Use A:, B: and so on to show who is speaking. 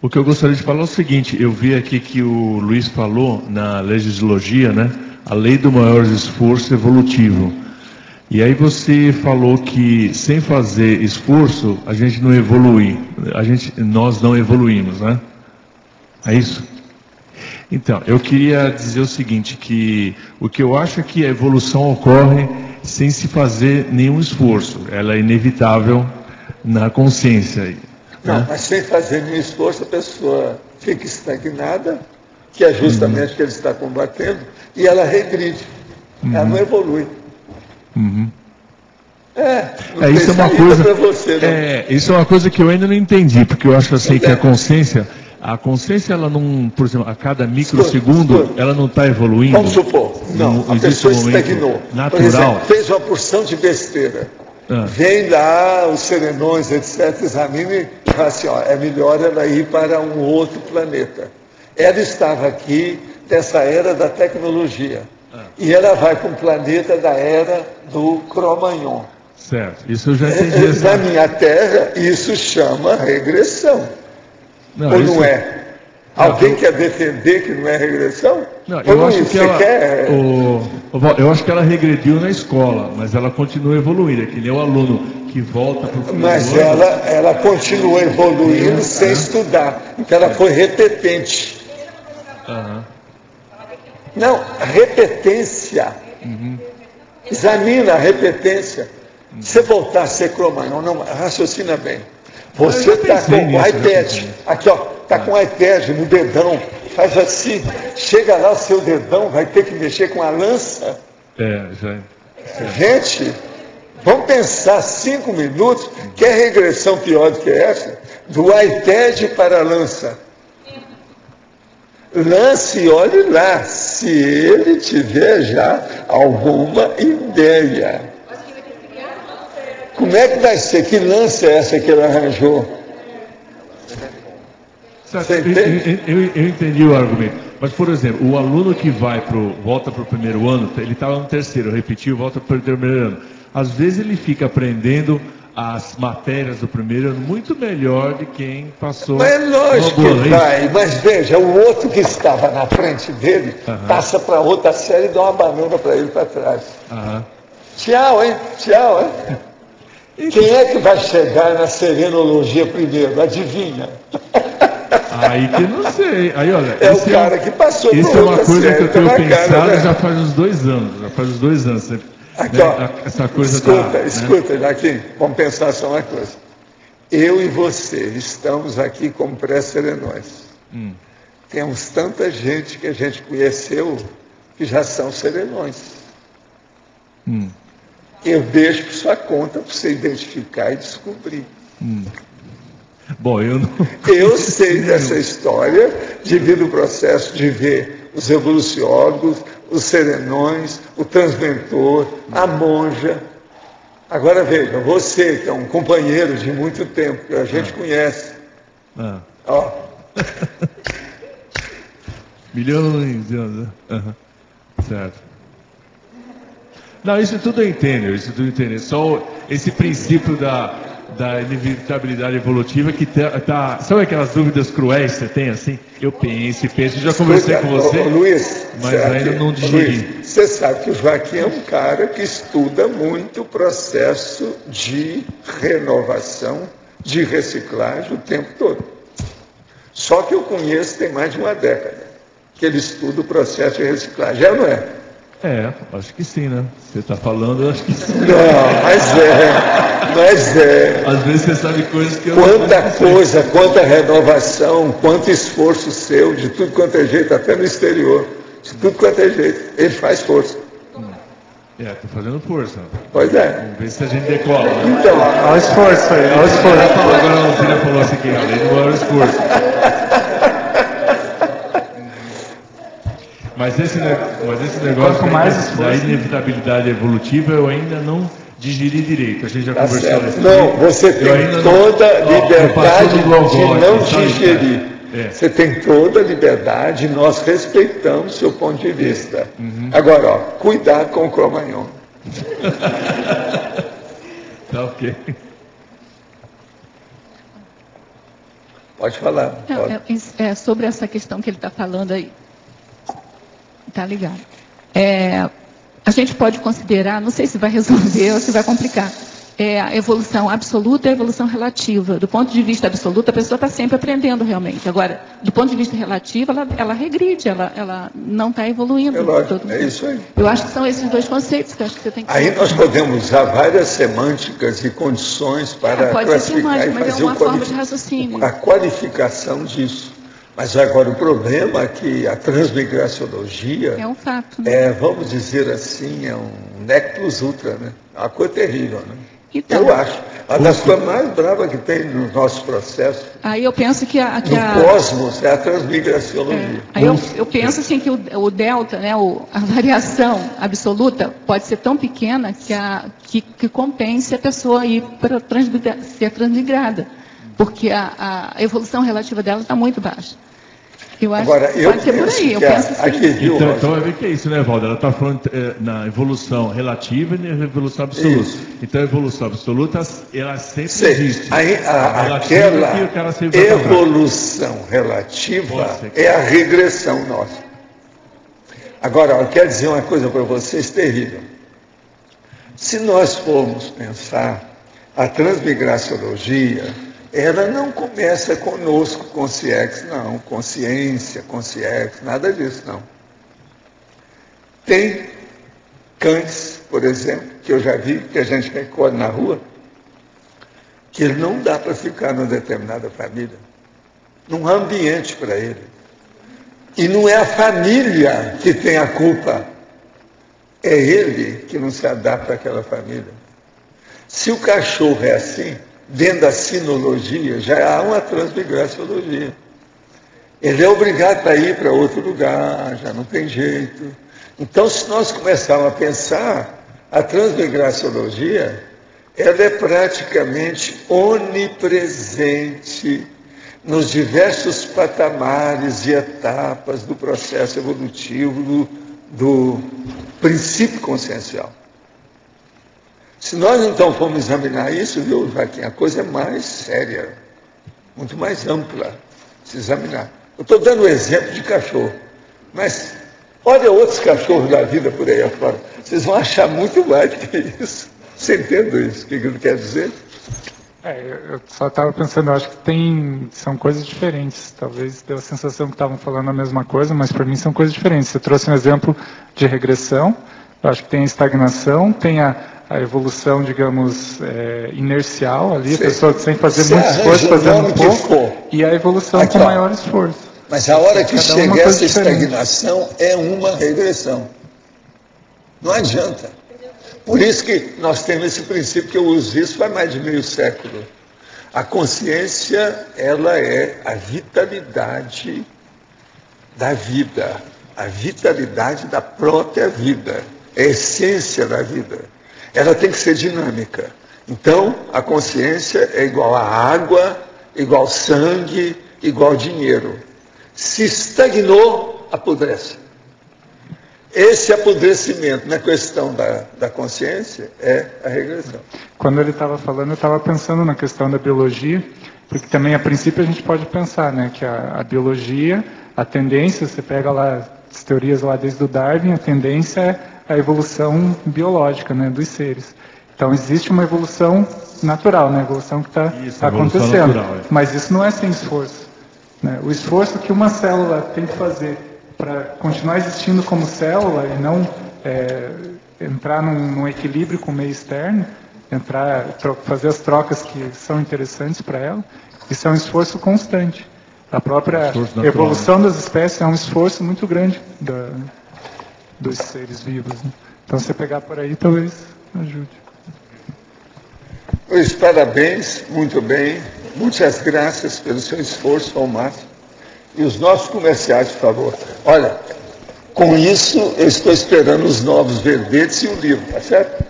A: O que eu gostaria de falar é o seguinte, eu vi aqui que o Luiz falou na legislogia, né, a lei do maior esforço evolutivo. E aí você falou que sem fazer esforço a gente não evolui, nós não evoluímos, né? É isso? Então, eu queria dizer o seguinte, que o que eu acho é que a evolução ocorre sem se fazer nenhum esforço, ela é inevitável na consciência.
B: Não,
A: né?
B: mas sem fazer nenhum esforço a pessoa fica estagnada, que é justamente o que ele está combatendo, e ela regride, ela não evolui. Não
A: Isso é uma coisa.
B: Pra você, não.
A: Isso é uma coisa que eu ainda não entendi, porque eu acho assim que a consciência, ela não, por exemplo, a cada microsegundo, ela não está evoluindo.
B: Vamos supor, não, a pessoa estagnou.
A: Natural.
B: Por exemplo, fez uma porção de besteira. Vem lá, os serenões, etc., examina e fala assim, ó, é melhor ela ir para um outro planeta. Ela estava aqui dessa era da tecnologia. E ela vai para um planeta da era do Cro-Magnon.
A: Certo, isso eu já entendi.
B: Na minha Terra, isso chama regressão.
A: Não,
B: ou não é? Alguém quer defender que não é regressão?
A: Não, eu acho que ela, eu acho que ela regrediu na escola, mas ela continua evoluindo, é que nem o aluno que volta para o primeiro
B: Mas
A: ano.
B: ela continua evoluindo sem estudar, então ela foi repetente. Não, repetência. Examina a repetência. Se você voltar a ser Cro-Magnon, não, raciocina bem. Você está com o iPad, aqui ó, está com o iPad no dedão, faz assim, chega lá o seu dedão, vai ter que mexer com a lança. Gente, vamos pensar 5 minutos, que é regressão pior do que essa, do iPad para a lança. Lance e olhe lá, se ele tiver já alguma ideia. Como é que vai ser? Que lança é essa que ele arranjou?
A: Eu entendi o argumento. Mas, por exemplo, o aluno que volta para o primeiro ano, ele estava no terceiro, repetiu, volta para o primeiro ano. Às vezes ele fica aprendendo as matérias do primeiro ano muito melhor de quem passou.
B: Mas é lógico que vai, mas veja, o outro que estava na frente dele passa para outra série e dá uma banana para ele para trás. Tchau, hein? Tchau, hein? Quem é que vai chegar na serenologia primeiro? Adivinha?
A: Aí que não sei. Aí, olha,
B: é o cara que passou por
A: isso é uma coisa que eu tenho pensado
B: cara, né?
A: já faz uns 2 anos. Já faz uns 2 anos.
B: Aqui,
A: né?
B: ó,
A: essa coisa
B: escuta, Joaquim, vamos pensar só uma coisa. Eu e você estamos aqui como pré-serenões. Temos tanta gente que a gente conheceu que já são serenões. Eu deixo por sua conta para você identificar e descobrir.
A: Bom, eu não...
B: Eu sei dessa história devido ao processo de ver os evoluciólogos, os serenões, o transventor, a monja. Agora veja, você que é um companheiro de muito tempo, que a gente conhece. Ó.
A: Milhões de anos. Certo. Não, isso tudo eu entendo, Só esse princípio da inevitabilidade evolutiva que tá... Sabe aquelas dúvidas cruéis que você tem assim? Eu penso, já conversei com você,
B: Luiz,
A: mas ainda não digeri.
B: Luiz, você sabe que o Joaquim é um cara que estuda muito o processo de renovação, de reciclagem o tempo todo. Só que eu conheço tem mais de uma década que ele estuda o processo de reciclagem, já não é?
A: Acho que sim, né? Você está falando, eu acho que sim.
B: Não, mas é.
A: Às vezes você sabe coisas que eu
B: Quanta coisa, quanta renovação, quanto esforço seu, de tudo quanto é jeito, até no exterior, de tudo quanto é jeito, ele faz força.
A: Estou fazendo força.
B: Pois é.
A: Vamos ver se a gente decola. Né?
B: Então, olha o esforço aí, olha o esforço.
A: Agora o Cira falou assim que além do maior esforço. Mas esse negócio da inevitabilidade evolutiva eu ainda não digeri direito. A gente já conversou nesse
B: Não, você tem toda a liberdade de não digerir. Você tem toda a liberdade, nós respeitamos seu ponto de vista. Agora, ó, cuidado com o Cro-Magnon.
A: Tá ok.
B: Pode falar. Pode.
C: Sobre essa questão que ele está falando aí. Está ligado. A gente pode considerar, não sei se vai resolver ou se vai complicar, a evolução absoluta e a evolução relativa. Do ponto de vista absoluto, a pessoa está sempre aprendendo realmente. Agora, do ponto de vista relativo, ela regride, ela não está evoluindo.
B: É isso aí.
C: Eu acho que são esses dois conceitos que eu acho que você tem que...
B: Aí nós podemos usar várias semânticas e condições para classificar e fazer
C: uma forma de raciocínio.
B: A qualificação disso. Mas agora o problema é que a transmigraciologia
C: é um fato, né?
B: Vamos dizer assim, é um nec plus ultra, né? É uma coisa terrível, né?
C: Então,
B: eu acho. Uma das coisas mais bravas que tem nos nossos processos.
C: Aí eu penso que
B: no cosmos é a transmigraciologia.
C: Aí eu penso assim que o delta, né, a variação absoluta pode ser tão pequena que compense a pessoa ir para ser transmigrada. Porque a evolução relativa dela está muito baixa. Eu acho
B: Agora,
C: que pode ser por aí. Eu penso assim.
A: Então vai ver que é isso, né, Valdo? Ela está falando na evolução relativa e na evolução absoluta. Isso. Então a evolução absoluta, ela sempre existe.
B: Aquela evolução relativa é a regressão nossa. Agora, eu quero dizer uma coisa para vocês terrível. Se nós formos pensar a transmigraciologia, ela não começa conosco, consciex, não, consciência, consciex, nada disso, não. Tem cães, por exemplo, que eu já vi, que a gente recolhe na rua, que ele não dá para ficar numa determinada família. Não há ambiente para ele. E não é a família que tem a culpa, é ele que não se adapta àquela família. Se o cachorro é assim, dentro da sinologia, já há uma transmigraciologia. Ele é obrigado a ir para outro lugar, já não tem jeito. Então, se nós começarmos a pensar, a transmigraciologia, ela é praticamente onipresente nos diversos patamares e etapas do processo evolutivo do princípio consciencial. Se nós então formos examinar isso, viu, Joaquim, a coisa é mais séria, muito mais ampla se examinar. Eu estou dando um exemplo de cachorro, mas olha outros cachorros da vida por aí afora. Vocês vão achar muito mais do que isso. Você entende isso? O que ele quer dizer?
D: Eu só estava pensando, eu acho que são coisas diferentes. Talvez deu a sensação que estavam falando a mesma coisa, mas para mim são coisas diferentes. Você trouxe um exemplo de regressão, eu acho que tem a estagnação, tem a evolução, digamos, inercial ali, a pessoa sem fazer muito esforço, fazendo pouco, e a evolução aqui, com maior esforço.
B: Mas a hora que chega essa estagnação é uma regressão. Não adianta. Por isso que nós temos esse princípio, que eu uso isso faz mais de meio século. A consciência, ela é a vitalidade da vida, a vitalidade da própria vida, é a essência da vida. Ela tem que ser dinâmica. Então, a consciência é igual a água, igual sangue, igual dinheiro. Se estagnou, apodrece. Esse apodrecimento na questão da consciência é a regressão.
D: Quando ele estava falando, eu estava pensando na questão da biologia, porque também, a princípio, a gente pode pensar, né, que a biologia, a tendência, você pega lá as teorias lá desde o Darwin, a tendência é a evolução biológica, né, dos seres. Então, existe uma evolução natural, né, a evolução que está acontecendo. Natural, Mas isso não é sem esforço. Né? O esforço que uma célula tem que fazer para continuar existindo como célula e não entrar num equilíbrio com o meio externo, fazer as trocas que são interessantes para ela, isso é um esforço constante. A própria evolução das espécies é um esforço muito grande dos seres vivos. Né? Então, se você pegar por aí, talvez ajude.
B: Luiz, parabéns, muito bem. Muitas graças pelo seu esforço ao máximo. E os nossos comerciais, por favor. Olha, com isso, eu estou esperando os novos verbetes e o livro, tá certo?